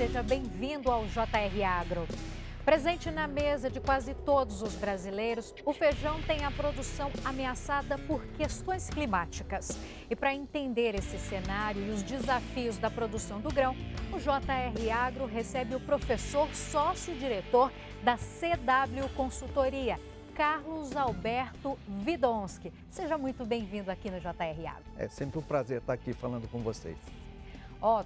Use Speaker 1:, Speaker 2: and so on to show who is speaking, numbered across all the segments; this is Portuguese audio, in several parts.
Speaker 1: seja bem-vindo ao JR Agro. Presente na mesa de quase todos os brasileiros, o feijão tem a produção ameaçada por questões climáticas. E para entender esse cenário e os desafios da produção do grão, o JR Agro recebe o professor sócio-diretor da CW Consultoria, Carlos Alberto Widonski. Seja muito bem-vindo aqui no JR Agro.
Speaker 2: É sempre um prazer estar aqui falando com vocês.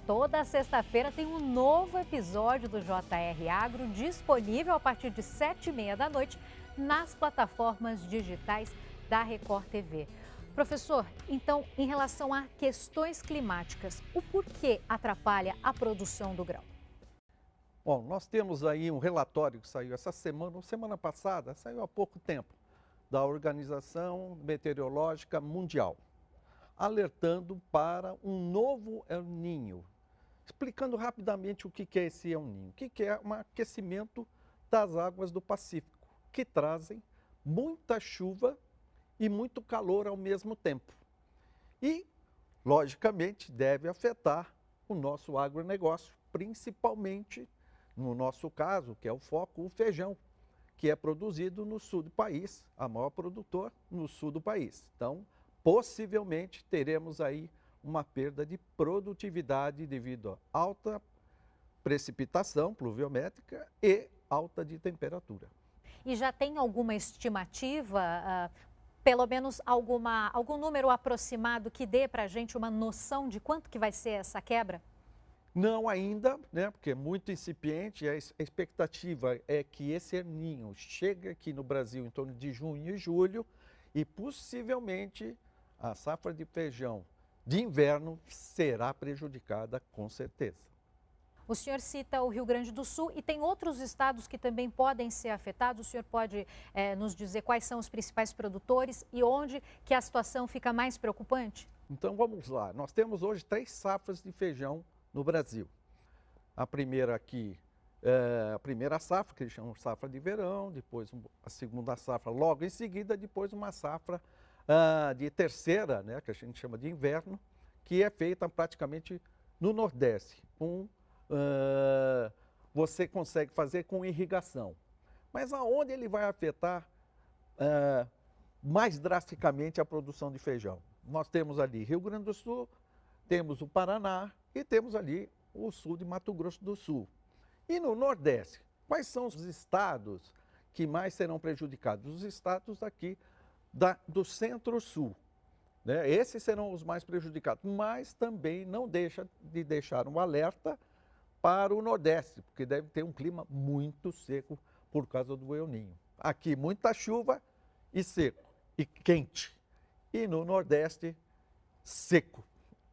Speaker 1: Toda sexta-feira tem um novo episódio do JR Agro disponível a partir de 7h30 da noite nas plataformas digitais da Record TV. Professor, então, em relação a questões climáticas, o porquê atrapalha a produção do grão?
Speaker 2: Bom, nós temos aí um relatório que saiu essa semana, ou semana passada, saiu há pouco tempo, da Organização Meteorológica Mundial, alertando para um novo El Niño. Explicando rapidamente o que é esse El Niño. O que é um aquecimento das águas do Pacífico, que trazem muita chuva e muito calor ao mesmo tempo. E, logicamente, deve afetar o nosso agronegócio, principalmente, no nosso caso, que é o foco, o feijão, que é produzido no sul do país, a maior produtor no sul do país. Então, possivelmente teremos aí uma perda de produtividade devido a alta precipitação pluviométrica e alta de temperatura.
Speaker 1: E já tem alguma estimativa, pelo menos algum número aproximado que dê para a gente uma noção de quanto que vai ser essa quebra?
Speaker 2: Não ainda, né, porque é muito incipiente. A expectativa é que esse El Niño chegue aqui no Brasil em torno de junho e julho e possivelmente a safra de feijão de inverno será prejudicada com certeza.
Speaker 1: O senhor cita o Rio Grande do Sul e tem outros estados que também podem ser afetados. O senhor pode nos dizer quais são os principais produtores e onde que a situação fica mais preocupante?
Speaker 2: Então vamos lá, nós temos hoje 3 safras de feijão no Brasil. A primeira aqui a primeira safra, que eles chamam de safra de verão, depois a segunda safra logo em seguida, depois uma safra de terceira, né, que a gente chama de inverno, que é feita praticamente no Nordeste. Você consegue fazer com irrigação. Mas aonde ele vai afetar mais drasticamente a produção de feijão? Nós temos ali Rio Grande do Sul, temos o Paraná e temos ali o sul de Mato Grosso do Sul. E no Nordeste, quais são os estados que mais serão prejudicados? Os estados aqui do Centro-Sul, né? Esses serão os mais prejudicados, mas também não deixa de deixar um alerta para o Nordeste, porque deve ter um clima muito seco por causa do El Niño. Aqui muita chuva e seco e quente, e no Nordeste seco.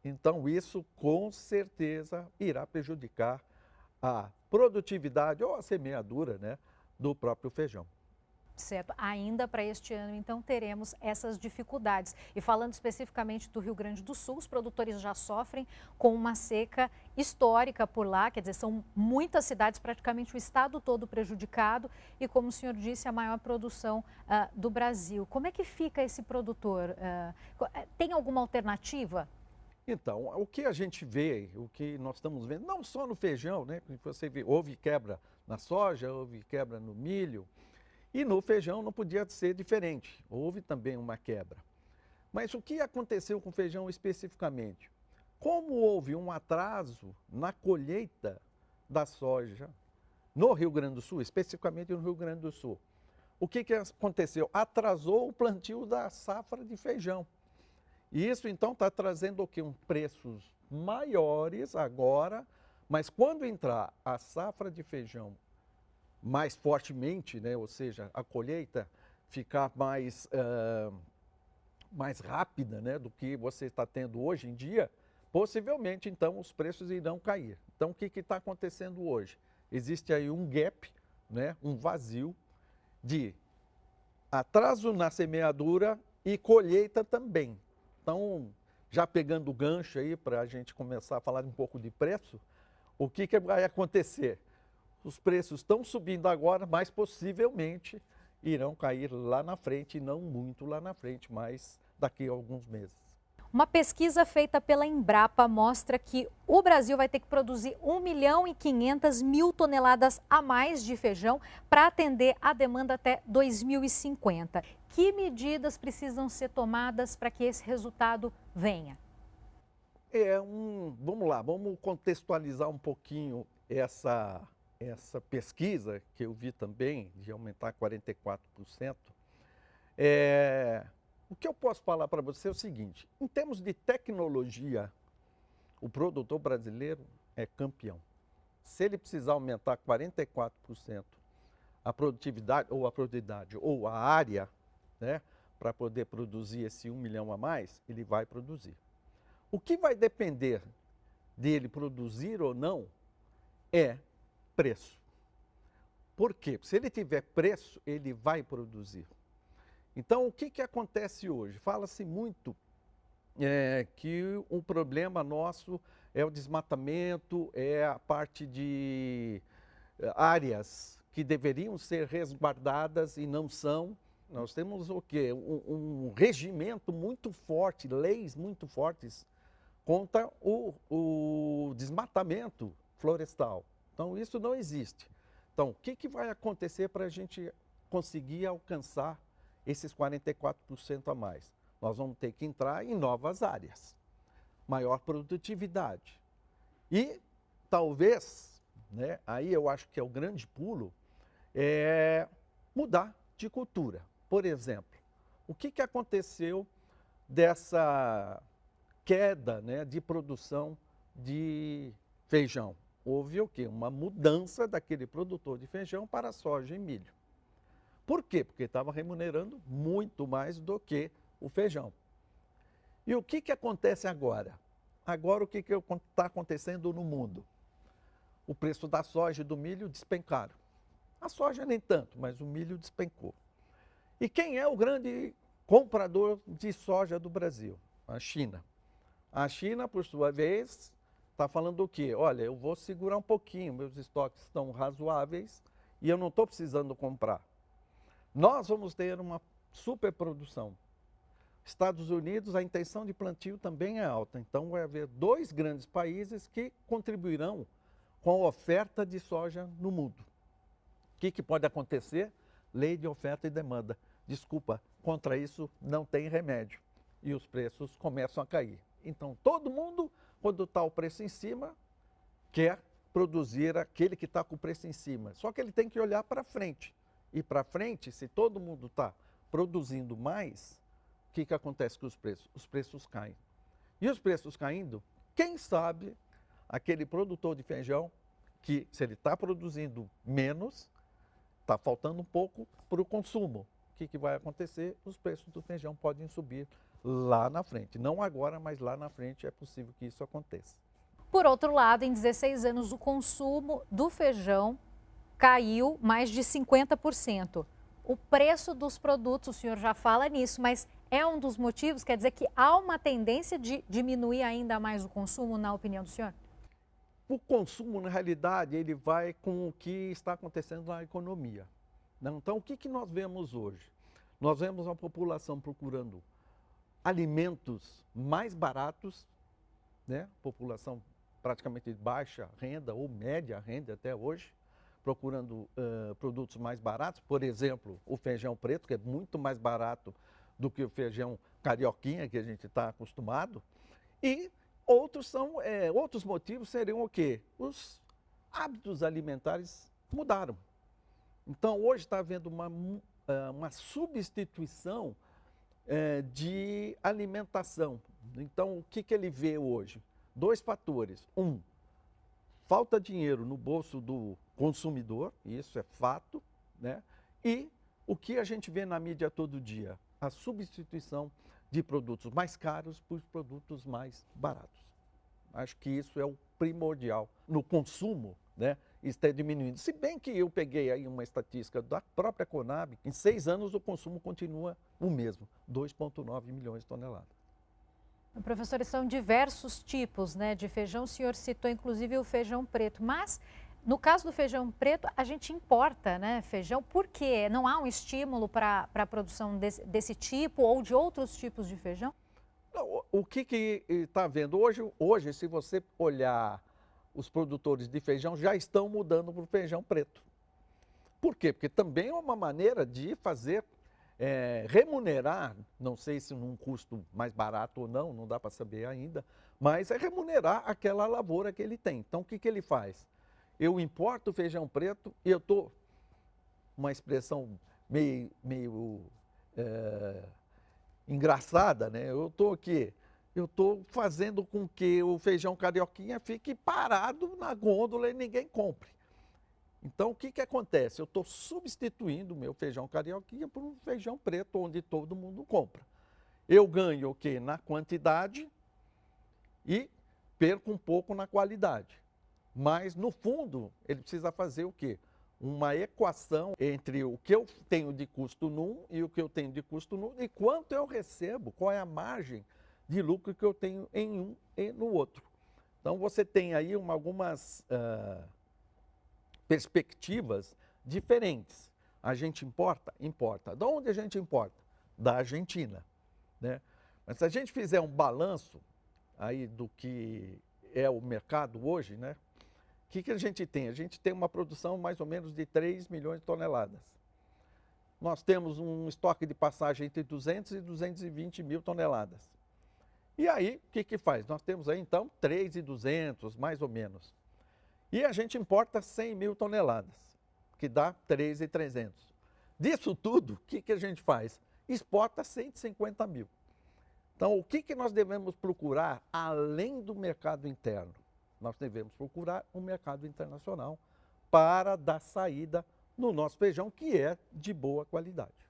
Speaker 2: Então isso com certeza irá prejudicar a produtividade ou a semeadura, né, do próprio feijão.
Speaker 1: Certo. Ainda para este ano, então, teremos essas dificuldades. E falando especificamente do Rio Grande do Sul, os produtores já sofrem com uma seca histórica por lá, quer dizer, são muitas cidades, praticamente o estado todo prejudicado e, como o senhor disse, a maior produção do Brasil. Como é que fica esse produtor? Tem alguma alternativa?
Speaker 2: Então, o que a gente vê, o que nós estamos vendo, não só no feijão, né? Você vê, houve quebra na soja, houve quebra no milho, e no feijão não podia ser diferente, houve também uma quebra. Mas o que aconteceu com o feijão especificamente? Como houve um atraso na colheita da soja no Rio Grande do Sul, especificamente no Rio Grande do Sul, o que aconteceu? Atrasou o plantio da safra de feijão. E isso então está trazendo o quê? Preços maiores agora, mas quando entrar a safra de feijão mais fortemente, né, ou seja, a colheita ficar mais rápida, né, do que você está tendo hoje em dia, possivelmente então os preços irão cair. Então o que está acontecendo hoje? Existe aí um gap, né, um vazio de atraso na semeadura e colheita também. Então, já pegando o gancho aí para a gente começar a falar um pouco de preço, o que vai acontecer? Os preços estão subindo agora, mas possivelmente irão cair lá na frente, e não muito lá na frente, mas daqui a alguns meses.
Speaker 1: Uma pesquisa feita pela Embrapa mostra que o Brasil vai ter que produzir 1.500.000 toneladas a mais de feijão para atender a demanda até 2050. Que medidas precisam ser tomadas para que esse resultado venha?
Speaker 2: Vamos lá, vamos contextualizar um pouquinho essa pesquisa que eu vi também, de aumentar 44%. O que eu posso falar para você é o seguinte: em termos de tecnologia, o produtor brasileiro é campeão. Se ele precisar aumentar 44% a produtividade ou a área, né, para poder produzir esse 1 milhão a mais, ele vai produzir. O que vai depender dele produzir ou não é preço. Por quê? Se ele tiver preço, ele vai produzir. Então, o que acontece hoje? Fala-se muito que o problema nosso é o desmatamento, é a parte de áreas que deveriam ser resguardadas e não são. Nós temos o quê? Um regimento muito forte, leis muito fortes contra o desmatamento florestal. Então, isso não existe. Então, o que vai acontecer para a gente conseguir alcançar esses 44% a mais? Nós vamos ter que entrar em novas áreas, maior produtividade. E talvez, né, aí eu acho que é o grande pulo, mudar de cultura. Por exemplo, o que aconteceu dessa queda, né, de produção de feijão? Houve o quê? Uma mudança daquele produtor de feijão para soja e milho. Por quê? Porque estava remunerando muito mais do que o feijão. E o que acontece agora? Agora o que está acontecendo no mundo? O preço da soja e do milho despencaram. A soja nem tanto, mas o milho despencou. E quem é o grande comprador de soja do Brasil? A China. A China, por sua vez, está falando o quê? Olha, eu vou segurar um pouquinho, meus estoques estão razoáveis e eu não estou precisando comprar. Nós vamos ter uma superprodução. Estados Unidos, a intenção de plantio também é alta. Então, vai haver 2 grandes países que contribuirão com a oferta de soja no mundo. O que pode acontecer? Lei de oferta e demanda. Desculpa, contra isso não tem remédio. E os preços começam a cair. Então, todo mundo, quando está o preço em cima, quer produzir aquele que está com o preço em cima. Só que ele tem que olhar para frente. E para frente, se todo mundo está produzindo mais, o que acontece com os preços? Os preços caem. E os preços caindo, quem sabe aquele produtor de feijão que, se ele está produzindo menos, está faltando um pouco para o consumo. O que vai acontecer? Os preços do feijão podem subir lá na frente. Não agora, mas lá na frente é possível que isso aconteça.
Speaker 1: Por outro lado, em 16 anos, o consumo do feijão caiu mais de 50%. O preço dos produtos, o senhor já fala nisso, mas é um dos motivos? Quer dizer que há uma tendência de diminuir ainda mais o consumo, na opinião do senhor?
Speaker 2: O consumo, na realidade, ele vai com o que está acontecendo na economia. Então, o que nós vemos hoje? Nós vemos a população procurando alimentos mais baratos, né? População praticamente de baixa renda ou média renda até hoje, procurando produtos mais baratos. Por exemplo, o feijão preto, que é muito mais barato do que o feijão carioquinha, que a gente está acostumado. E outros motivos seriam o quê? Os hábitos alimentares mudaram. Então, hoje está havendo uma substituição de alimentação. Então, o que ele vê hoje? 2 fatores. Falta dinheiro no bolso do consumidor, isso é fato, né? E o que a gente vê na mídia todo dia? A substituição de produtos mais caros por produtos mais baratos. Acho que isso é o primordial no consumo, né? Está diminuindo. Se bem que eu peguei aí uma estatística da própria Conab, em 6 anos o consumo continua o mesmo, 2,9 milhões de toneladas.
Speaker 1: Professor, são diversos tipos, né, de feijão. O senhor citou inclusive o feijão preto, mas no caso do feijão preto a gente importa, né, feijão. Por quê? Não há um estímulo para a produção desse tipo ou de outros tipos de feijão?
Speaker 2: Não, o que está vendo? Hoje, se você olhar, os produtores de feijão já estão mudando para o feijão preto. Por quê? Porque também é uma maneira de fazer, remunerar, não sei se num custo mais barato ou não, não dá para saber ainda, mas é remunerar aquela lavoura que ele tem. Então, o que ele faz? Eu importo o feijão preto e eu estou, uma expressão meio engraçada, né? Eu estou fazendo com que o feijão carioquinha fique parado na gôndola e ninguém compre. Então, o que acontece? Eu estou substituindo o meu feijão carioquinha por um feijão preto, onde todo mundo compra. Eu ganho o quê? Na quantidade e perco um pouco na qualidade. Mas, no fundo, ele precisa fazer o quê? Uma equação entre o que eu tenho de custo num e o que eu tenho de custo no e quanto eu recebo, qual é a margem de lucro que eu tenho em um e no outro. Então, você tem aí algumas perspectivas diferentes. A gente importa? Importa. De onde a gente importa? Da Argentina, né? Mas se a gente fizer um balanço aí do que é o mercado hoje, né? O que a gente tem? A gente tem uma produção mais ou menos de 3 milhões de toneladas. Nós temos um estoque de passagem entre 200 e 220 mil toneladas. E aí, o que faz? Nós temos aí, então, 3.200, mais ou menos. E a gente importa 100 mil toneladas, que dá 3.300. Disso tudo, o que a gente faz? Exporta 150 mil. Então, o que nós devemos procurar além do mercado interno? Nós devemos procurar um mercado internacional para dar saída no nosso feijão, que é de boa qualidade.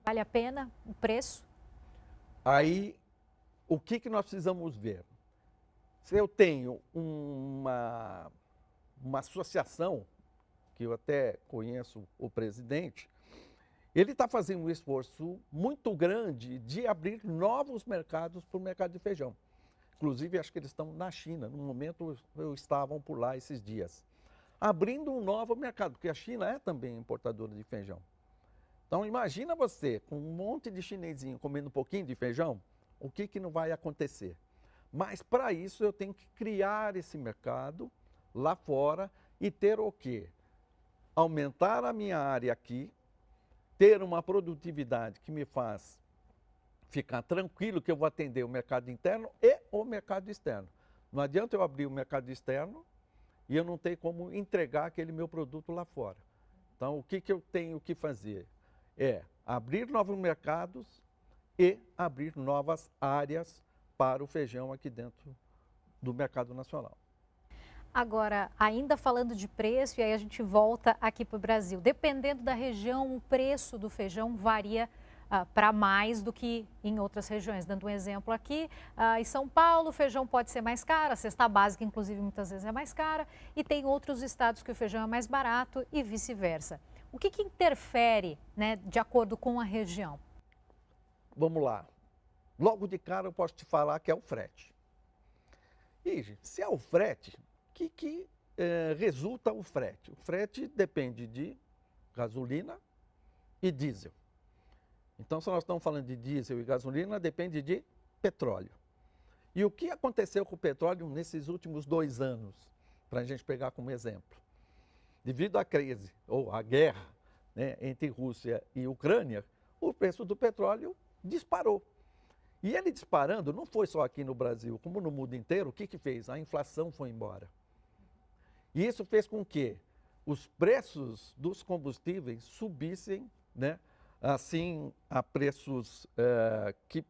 Speaker 1: Vale a pena o preço?
Speaker 2: Aí, o que nós precisamos ver? Se eu tenho uma associação, que eu até conheço o presidente, ele está fazendo um esforço muito grande de abrir novos mercados para o mercado de feijão. Inclusive, acho que eles estão na China, no momento eu estavam por lá esses dias. Abrindo um novo mercado, porque a China é também importadora de feijão. Então, imagina você, com um monte de chinesinho comendo um pouquinho de feijão, o que não vai acontecer? Mas, para isso, eu tenho que criar esse mercado lá fora e ter o quê? Aumentar a minha área aqui, ter uma produtividade que me faz ficar tranquilo que eu vou atender o mercado interno e o mercado externo. Não adianta eu abrir o mercado externo e eu não tenho como entregar aquele meu produto lá fora. Então, o que eu tenho que fazer? É abrir novos mercados e abrir novas áreas para o feijão aqui dentro do mercado nacional.
Speaker 1: Agora, ainda falando de preço, e aí a gente volta aqui para o Brasil. Dependendo da região, o preço do feijão varia para mais do que em outras regiões. Dando um exemplo aqui, em São Paulo o feijão pode ser mais caro, a cesta básica inclusive muitas vezes é mais cara, e tem outros estados que o feijão é mais barato e vice-versa. O que interfere, né, de acordo com a região?
Speaker 2: Vamos lá. Logo de cara eu posso te falar que é o frete. E, gente, se é o frete, que resulta o frete? O frete depende de gasolina e diesel. Então, se nós estamos falando de diesel e gasolina, depende de petróleo. E o que aconteceu com o petróleo nesses últimos 2 anos, para a gente pegar como exemplo? Devido à crise, ou à guerra, né, entre Rússia e Ucrânia, o preço do petróleo disparou. E ele disparando, não foi só aqui no Brasil, como no mundo inteiro, o que fez? A inflação foi embora. E isso fez com que os preços dos combustíveis subissem, né? Assim, a preços que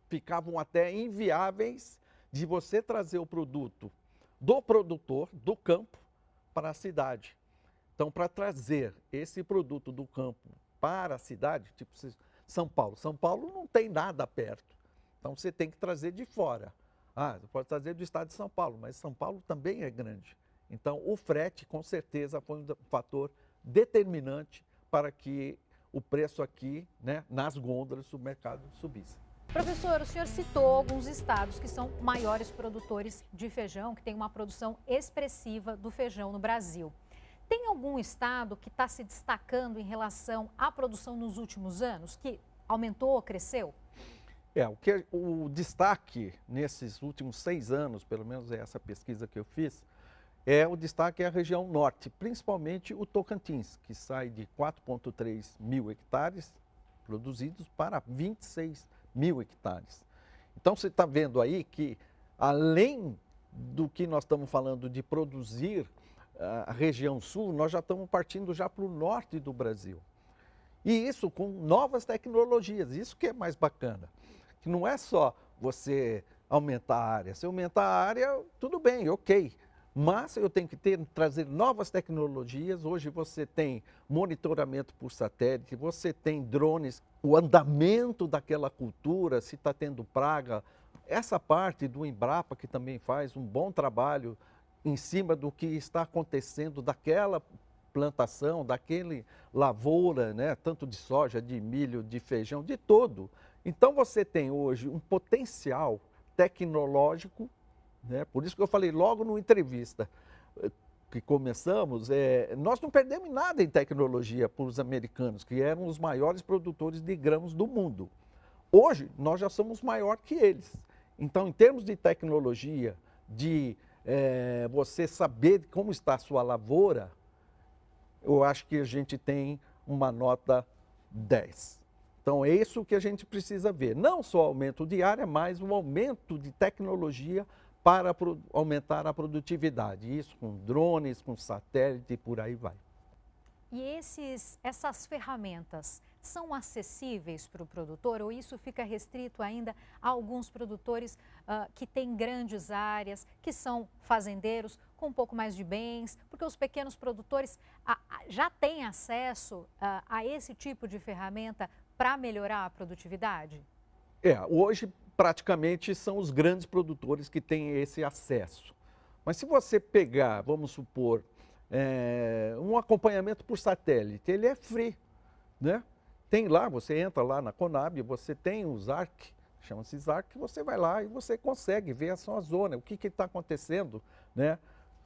Speaker 2: ficavam até inviáveis de você trazer o produto do produtor, do campo, para a cidade. Então, para trazer esse produto do campo para a cidade, tipo São Paulo não tem nada perto. Então, você tem que trazer de fora. Você pode trazer do estado de São Paulo, mas São Paulo também é grande. Então, o frete, com certeza, foi um fator determinante para que o preço aqui, né, nas gôndolas do mercado subisse.
Speaker 1: Professor, o senhor citou alguns estados que são maiores produtores de feijão, que tem uma produção expressiva do feijão no Brasil. Tem algum estado que está se destacando em relação à produção nos últimos anos, que aumentou ou cresceu?
Speaker 2: O destaque nesses últimos 6 anos, pelo menos é essa pesquisa que eu fiz, o destaque é a região norte, principalmente o Tocantins, que sai de 4,3 mil hectares produzidos para 26 mil hectares. Então você está vendo aí que, além do que nós estamos falando de produzir a região sul, nós já estamos partindo já para o norte do Brasil. E isso com novas tecnologias, isso que é mais bacana. Que não é só você aumentar a área. Se aumentar a área, tudo bem, ok. Mas eu tenho que trazer novas tecnologias. Hoje você tem monitoramento por satélite, você tem drones, o andamento daquela cultura, se está tendo praga. Essa parte do Embrapa, que também faz um bom trabalho em cima do que está acontecendo daquela plantação, daquele lavoura, né? Tanto de soja, de milho, de feijão, de todo. Então você tem hoje um potencial tecnológico, né? Por isso que eu falei logo na entrevista que começamos, nós não perdemos nada em tecnologia para os americanos, que eram os maiores produtores de grãos do mundo. Hoje, nós já somos maior que eles. Então, em termos de tecnologia, de você saber como está a sua lavoura, eu acho que a gente tem uma nota 10. Então, é isso que a gente precisa ver. Não só o aumento de área, mas o aumento de tecnologia para aumentar a produtividade. Isso com drones, com satélite e por aí vai.
Speaker 1: E essas ferramentas são acessíveis para o produtor ou isso fica restrito ainda a alguns produtores que têm grandes áreas, que são fazendeiros com um pouco mais de bens, porque os pequenos produtores já têm acesso a esse tipo de ferramenta para melhorar a produtividade?
Speaker 2: Hoje praticamente são os grandes produtores que têm esse acesso. Mas se você pegar, vamos supor, um acompanhamento por satélite, ele é free, né? Tem lá, você entra lá na Conab, você tem o ZARC, chama-se ZARC, você vai lá e você consegue ver a sua zona, o que está acontecendo, né?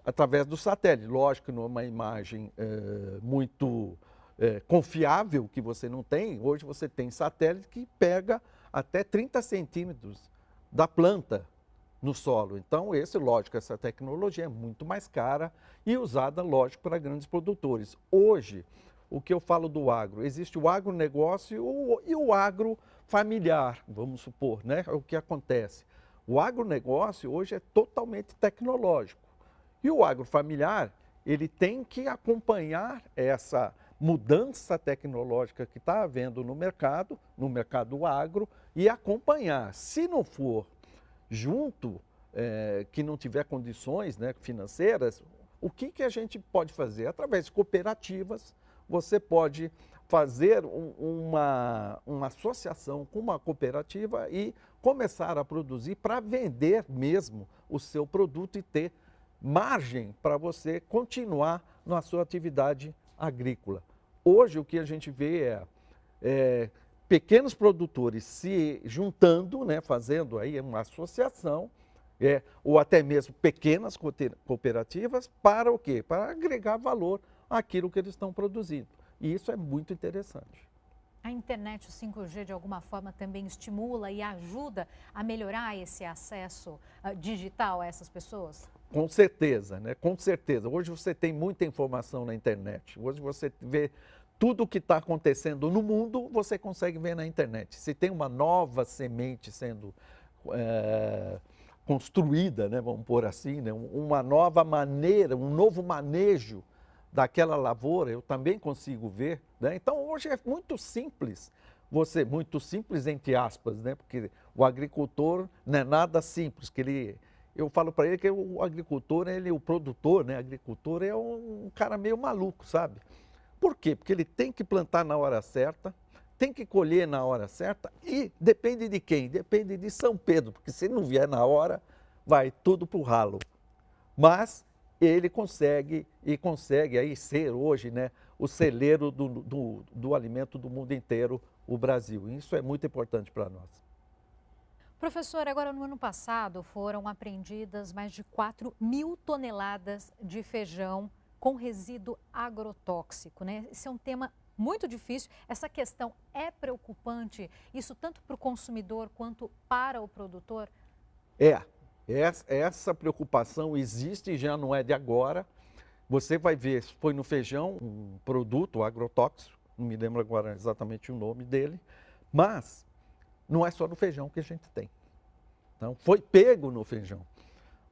Speaker 2: Através do satélite. Lógico, numa imagem muito confiável que você não tem, hoje você tem satélite que pega até 30 centímetros da planta no solo. Então, lógico, essa tecnologia é muito mais cara e usada, lógico, para grandes produtores. Hoje, o que eu falo do agro? Existe o agronegócio e o agro familiar, vamos supor, né? É o que acontece. O agronegócio hoje é totalmente tecnológico. E o agrofamiliar, ele tem que acompanhar essa mudança tecnológica que está havendo no mercado agro, e acompanhar. Se não for junto, que não tiver condições, né, financeiras, o que a gente pode fazer? Através de cooperativas, você pode fazer uma associação com uma cooperativa e começar a produzir para vender mesmo o seu produto e ter margem para você continuar na sua atividade agrícola. Hoje o que a gente vê pequenos produtores se juntando, né, fazendo aí uma associação, ou até mesmo pequenas cooperativas, para o quê? Para agregar valor àquilo que eles estão produzindo. E isso é muito interessante.
Speaker 1: A internet, o 5G, de alguma forma também estimula e ajuda a melhorar esse acesso digital a essas pessoas?
Speaker 2: Com certeza, né? Com certeza. Hoje você tem muita informação na internet. Hoje você vê tudo o que está acontecendo no mundo, você consegue ver na internet. Se tem uma nova semente sendo construída, né? Vamos pôr assim, né? Uma nova maneira, um novo manejo daquela lavoura, eu também consigo ver, né? Então hoje é muito simples, muito simples entre aspas, né? Porque o agricultor não é nada simples, eu falo para ele que o agricultor, o produtor, né? Agricultor é um cara meio maluco, sabe? Por quê? Porque ele tem que plantar na hora certa, tem que colher na hora certa e depende de quem? Depende de São Pedro, porque se não vier na hora, vai tudo para o ralo. Mas ele consegue aí ser hoje, né, o celeiro do alimento do mundo inteiro, o Brasil. Isso é muito importante para nós.
Speaker 1: Professor, agora no ano passado foram apreendidas mais de 4.000 toneladas de feijão com resíduo agrotóxico, né? Esse é um tema muito difícil. Essa questão é preocupante, isso tanto para o consumidor quanto para o produtor?
Speaker 2: Essa preocupação existe e já não é de agora. Você vai ver, foi no feijão, um produto agrotóxico, não me lembro agora exatamente o nome dele, mas não é só no feijão que a gente tem. Então, foi pego no feijão.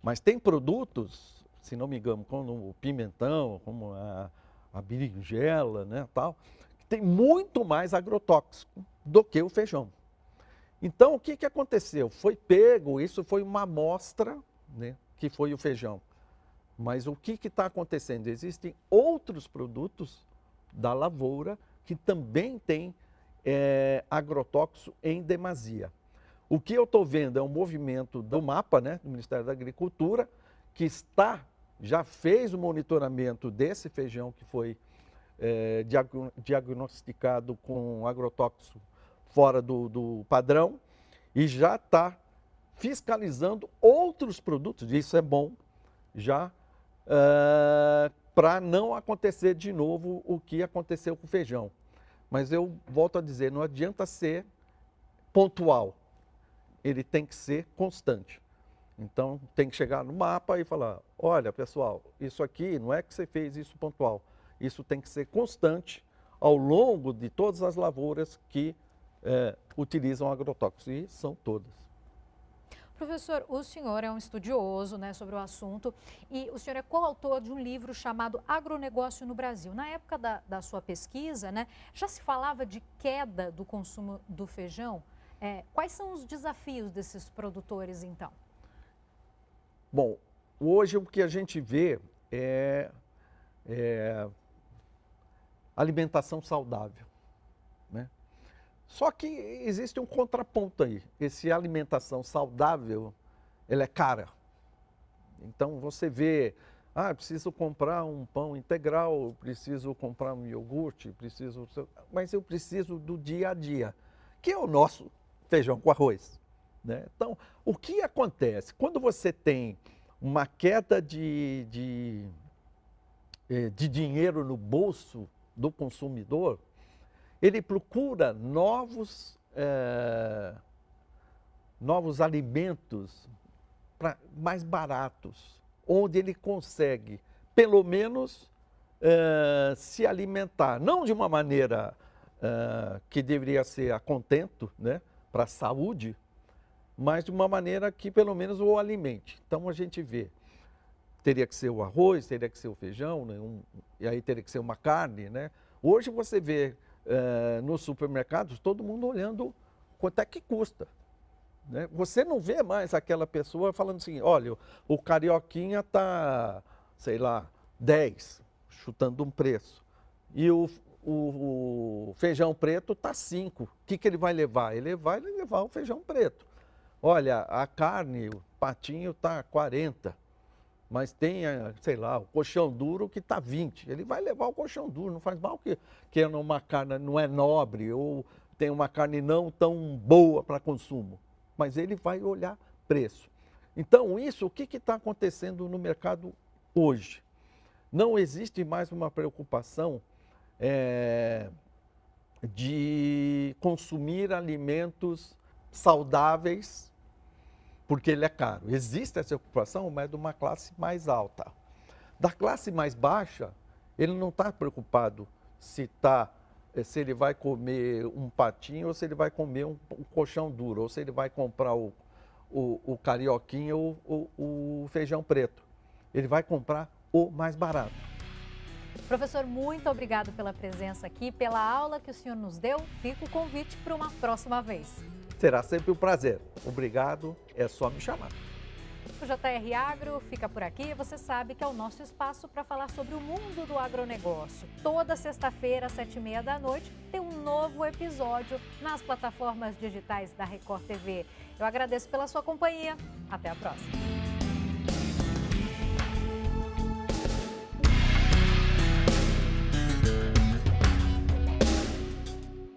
Speaker 2: Mas tem produtos, se não me engano, como o pimentão, como a berinjela, né, tal, que tem muito mais agrotóxico do que o feijão. Então, o que aconteceu? Foi pego, isso foi uma amostra, né, que foi o feijão. Mas o que está acontecendo? Existem outros produtos da lavoura que também têm agrotóxico em demasia. O que eu estou vendo é um movimento do MAPA, né, do Ministério da Agricultura, que já fez o monitoramento desse feijão que foi diagnosticado com agrotóxico fora do padrão e já está fiscalizando outros produtos, isso é bom, já para não acontecer de novo o que aconteceu com o feijão. Mas eu volto a dizer, não adianta ser pontual, ele tem que ser constante. Então tem que chegar no mapa e falar, olha pessoal, isso aqui não é que você fez isso pontual, isso tem que ser constante ao longo de todas as lavouras que utilizam agrotóxicos, e são todas.
Speaker 1: Professor, o senhor é um estudioso, né, sobre o assunto e o senhor é coautor de um livro chamado Agronegócio no Brasil. Na época da sua pesquisa, né, já se falava de queda do consumo do feijão. Quais são os desafios desses produtores, então?
Speaker 2: Bom, hoje o que a gente vê é alimentação saudável, né? Só que existe um contraponto aí. Essa alimentação saudável, ela é cara. Então você vê, preciso comprar um pão integral, preciso comprar um iogurte, mas eu preciso do dia a dia, que é o nosso feijão com arroz, né? Então, o que acontece? Quando você tem uma queda de dinheiro no bolso do consumidor, ele procura novos alimentos mais baratos, onde ele consegue, pelo menos, se alimentar, não de uma maneira que deveria ser a contento, né, para a saúde, mas de uma maneira que pelo menos o alimente. Então a gente vê, teria que ser o arroz, teria que ser o feijão, né, e aí teria que ser uma carne, né? Hoje você vê nos supermercados todo mundo olhando quanto é que custa, né? Você não vê mais aquela pessoa falando assim, olha, o carioquinha está, sei lá, 10, chutando um preço, e o feijão preto está 5. O que ele vai levar? Ele vai levar o feijão preto. Olha, a carne, o patinho está 40, mas tem, sei lá, o colchão duro que está 20. Ele vai levar o colchão duro, não faz mal que é uma carne não é nobre ou tem uma carne não tão boa para consumo, mas ele vai olhar preço. Então, isso, o que está acontecendo no mercado hoje? Não existe mais uma preocupação de consumir alimentos saudáveis, porque ele é caro. Existe essa preocupação, mas é de uma classe mais alta. Da classe mais baixa, ele não está preocupado se ele vai comer um patinho ou se ele vai comer um colchão duro, ou se ele vai comprar o carioquinha ou o feijão preto. Ele vai comprar o mais barato.
Speaker 1: Professor, muito obrigado pela presença aqui, pela aula que o senhor nos deu. Fica o convite para uma próxima vez.
Speaker 2: Será sempre um prazer. Obrigado, é só me chamar.
Speaker 1: O JR Agro fica por aqui. Você sabe que é o nosso espaço para falar sobre o mundo do agronegócio. Toda sexta-feira, às 7h30 da noite, tem um novo episódio nas plataformas digitais da Record TV. Eu agradeço pela sua companhia. Até a próxima.